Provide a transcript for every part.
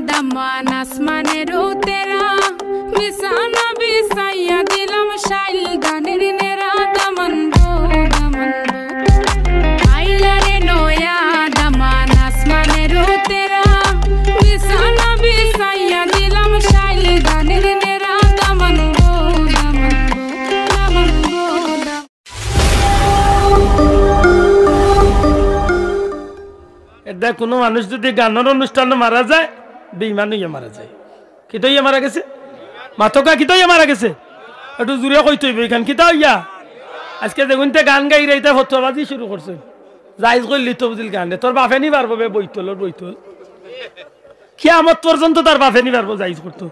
দামান আসমানের তেরা বিছানা বিছাইয়া দিলাম শাইল গানের নেরা দামান গো দামান আইলারে নয়া দামান আসমানের তেরা বিছানা বিছাইয়া দিলাম শাইল গানের নেরা দামান গো দামান দামান গো এটা কোনো মানুষ যদি গানের অনুষ্ঠানে মারা যায় বেঈমান হইয়া মারা যায়। কিতা হইয়া মারা গেছে? মাথকা কিতা হইয়া মারা গেছে? একটু জোরে কইতে হইবে এখান কিতা হইয়া। আজকে দেখুন তে গান গাই রাইতে ফতোয়াবাজি শুরু করছে। জায়েজ করলি তো বুঝিল গান তোর বাপে নি পারবো বে বইতল কিয়ামত পর্যন্ত তার বাপে নি পারবো জায়েজ করতো।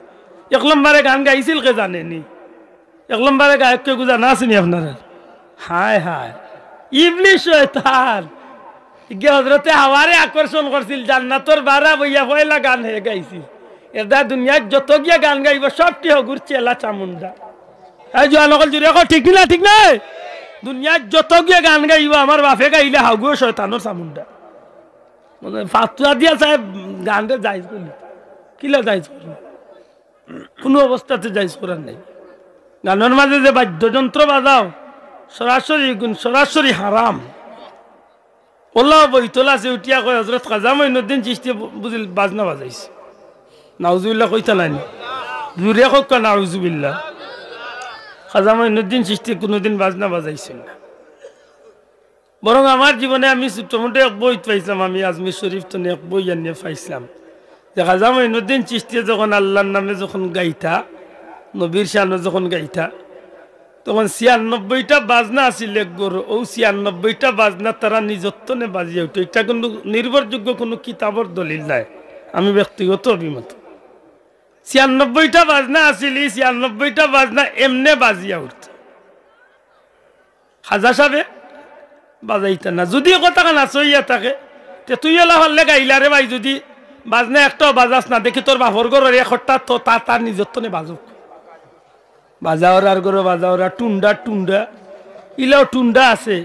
এক নম্বরে গান গাইছিল কে জানেনি? এক নম্বরে গায়ক কে জানা আসেনি আপনারা? হায় হায় ইবলিশ শয়তান হজরতে হাওয়ারে আকর্ষণ করছিল জান্নাতর বারা বইয়া পয়লা গান হয়ে গাইছিল। এটা দুনিয়ার যত গিয়া গান গাইব সবটি হগুর চেলা চামুন্ডা। এই জোয়ানকল জুড়ে ঠিক না ঠিক নাই? দুনিয়ার যত গিয়া গান গাইব আমার বাপে গাইলে হাগু শয়তানোর চামুন্ডা। মানে ফাতুয়া দিয়া সাহেব গানটা জায়েজ করলি কিলা জায়েজ করল? কোনো অবস্থাতে জায়েজ করার নাই। গানের মাঝে যে বাদ্যযন্ত্র বাজাও সরাসরি হারাম। ওলা বইতলা আছে উঠিয়া কয় হজরত খাজা মঈনুদ্দিন চিশতি বুঝিল বাজনা বাজাইছে। নাউজুবিল্লাহ কইতা নাই জুড়ে কক নাউজুবিল্লাহ। খাজা মঈনুদ্দিন চিশতি কোনোদিন বাজনা বাজাইছে না। বরং আমার জীবনে আমি ছোটমোটো এক বই পাইছিলাম, আমি আজমির শরীফ তো এক বই আনিয়ে পাইছিলাম যে খাজা মঈনুদ্দিন চিশতি যখন আল্লাহর নামে যখন গাইতা, নবীর শানে যখন গাইতা, তখন ৯৬টা বাজনা আছিল এক গরু। ও ৯৬টা বাজনা তারা নিজত্বনে বাজিয়ে উঠে। এটা কিন্তু নির্ভরযোগ্য কোনো কিতাবর দলিল নাই, আমি ব্যক্তিগত অভিমত। ৯৬টা বাজনা আছিল, ৯৬টা বাজনা এমনে বাজিয়া উঠত। খাজা সাহেবে বাজাইতা না। যদি কথা নাচইয়া থাকে তে তুই এলা হলে গাইলারে ভাই, যদি বাজনা একটাও বাজাস না দেখি তোর বাপর গরের একটা তো তার নিজত্বনে বাজুক। বাজাওর আর গরো বাজাওর টুন্ডা টুন্ডা ইলাও টুন্ডা আছে।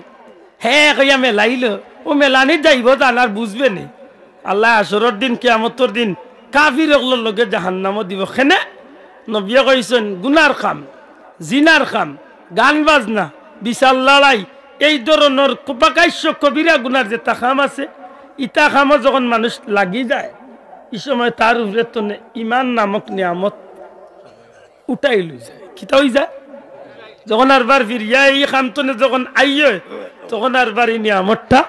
হ্যাঁ কইয়া মেলাইল ও মেলানি যাইব জানার বুঝবে নি। আল্লাহ আসরের দিন কিয়ামতের দিন কাফির ওগুলোর লগে জাহান্নামও দিব। খেনে নবিয়ে কইছেন গুনার খাম, জিনার খাম, গান বাজনা, বিশাল লড়াই, এই ধরনের প্রকাশ্য কবিরা গুনার যে তাখাম আছে, ইতা খামও যখন মানুষ লাগি যায় এই সময় তার উপরে তো ইমান নামক নিয়ামত উঠাই লই যায়। কিতা হয়ে যায় যখন আরবার ফিরিয়া এই খামতনে যখন আইয় তখন আরবার এই নিয়ামতটা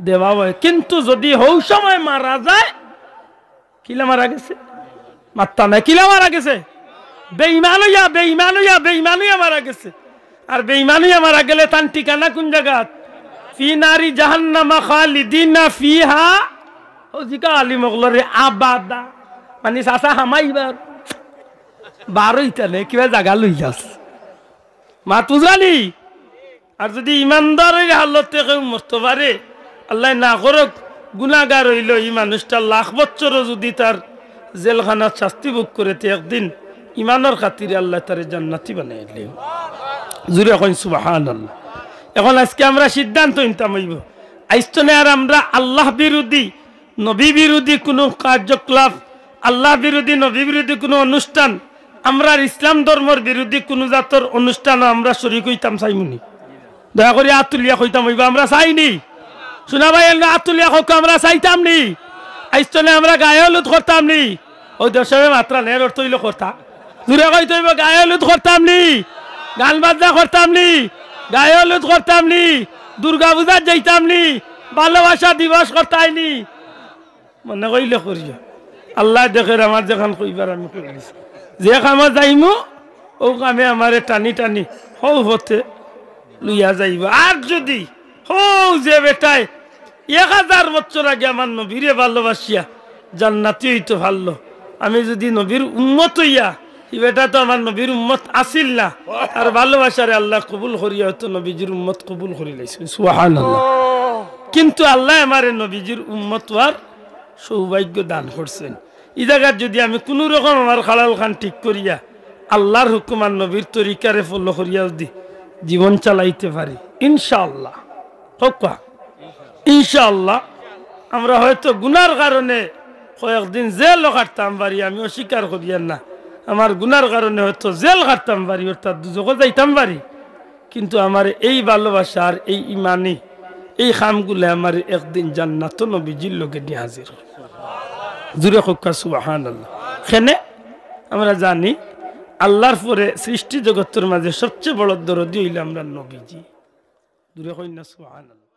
দেওয়া হয়। কিন্তু যদি হৌ সময় মারা যায়, কিলা মারা গেছে মাত্তা নাই, কিলা মারা গেছে বেঈমান হইয়া বেঈমান হইয়া বেঈমান হইয়া মারা গেছে। আর বেঈমান হইয়া মারা গেলে তার ঠিকানা কোন জায়গা? ফি নারি জাহান্নামা খালিদিনা ফিহা। ও জিকা আলী মোগলরে আবাদা মানে চাচা হামাইবার বারোইটা নেই কিবা জায়গা লই যাস মা তু জানি। আর যদি ইমানদার হালতে কেউ মরতে পারে, আল্লাহ না করক গুনাগার হইল, এই মানুষটা লাখ বছরও যদি তার জেলখানার শাস্তি ভোগ করে একদিন ইমানের খাতিরে আল্লাহ তার জান্নাতি বানাই দিল। জুড়ে এখন সুবহানাল্লাহ। এখন আজকে আমরা সিদ্ধান্ত নিতাম হইব আইস্তনে আর আমরা আল্লাহ বিরোধী নবী বিরোধী কোনো কার্যকলাপ, আল্লাহ বিরোধী নবী বিরোধী কোনো অনুষ্ঠান, আমরা ইসলাম ধর্মের বিরোধী কোনো জাতর অনুষ্ঠান আমরা শরীক হইতাম চাইমুনি? দয়া করে আতুলিয়া কইতাম হইবা আমরা চাইনি। শোনা ভাই আতুলিয়া হোক আমরা চাইতাম নি? আইস্তনে আমরা গায়ে হলুদ করতাম নি? ওই দেশে মাত্রা নেই অর্থ হইল করতা দূরে কইতে হইব গায়ে হলুদ করতাম নি? গান বাজনা করতাম নি? গায়ে হলুদ করতাম নি? দুর্গা পূজার যাইতাম নি? ভালোবাসা দিবস করতাই নি? মনে কইলে করিয়া আল্লাহ দেখে আমার যেখান কইবার আমি কইছি যে কামে যাইমু ও কামে আমারে টানি টানি হৌ হতে লইয়া যাইব। আর যদি হৌ যে বেটায় 1000 বছর আগে আমার নবীরে ভালোবাসিয়া জান্নাতি হইতো ভালো, আমি যদি নবীর উম্মত হইয়া এই বেটা তো আমার নবীর উম্মত আসিল না, আর ভালোবাসারে আল্লাহ কবুল করিয়া হয়তো নবীজির উম্মত কবুল করি লাইছে। সুবহানাল্লাহ। কিন্তু আল্লাহ আমারে নবীজির উম্মত হওয়ার সৌভাগ্য দান করছেন। এই জায়গার যদি আমি কোনো রকম আমার খালাল খান ঠিক করিয়া আল্লাহর হুকুম আর নবীর তরিকারে ফলো করিয়া যদি জীবন চালাইতে পারি ইনশাআল্লাহ, হোক ইনশাআল্লাহ আমরা হয়তো গুনার কারণে কয়েকদিন জেলও কাটতাম পারি, আমি অস্বীকার করিয়ার না, আমার গুনার কারণে হয়তো জেল কাটতাম পারি, অর্থাৎ দুজকে যাইতাম পারি, কিন্তু আমার এই ভালোবাসা আর এই ইমানি এই খামগুলো আমার একদিন জান্নাত নবীজির লোকে নিয়ে হাজির। জুড়ে হক্কা সুবহানাল্লাহ। খেনে আমরা জানি আল্লাহর পরে সৃষ্টি জগতের মাঝে সবচেয়ে বড় দরদি হইল আমরা নবীজি। জুড়ে হই না সুবহানাল্লাহ।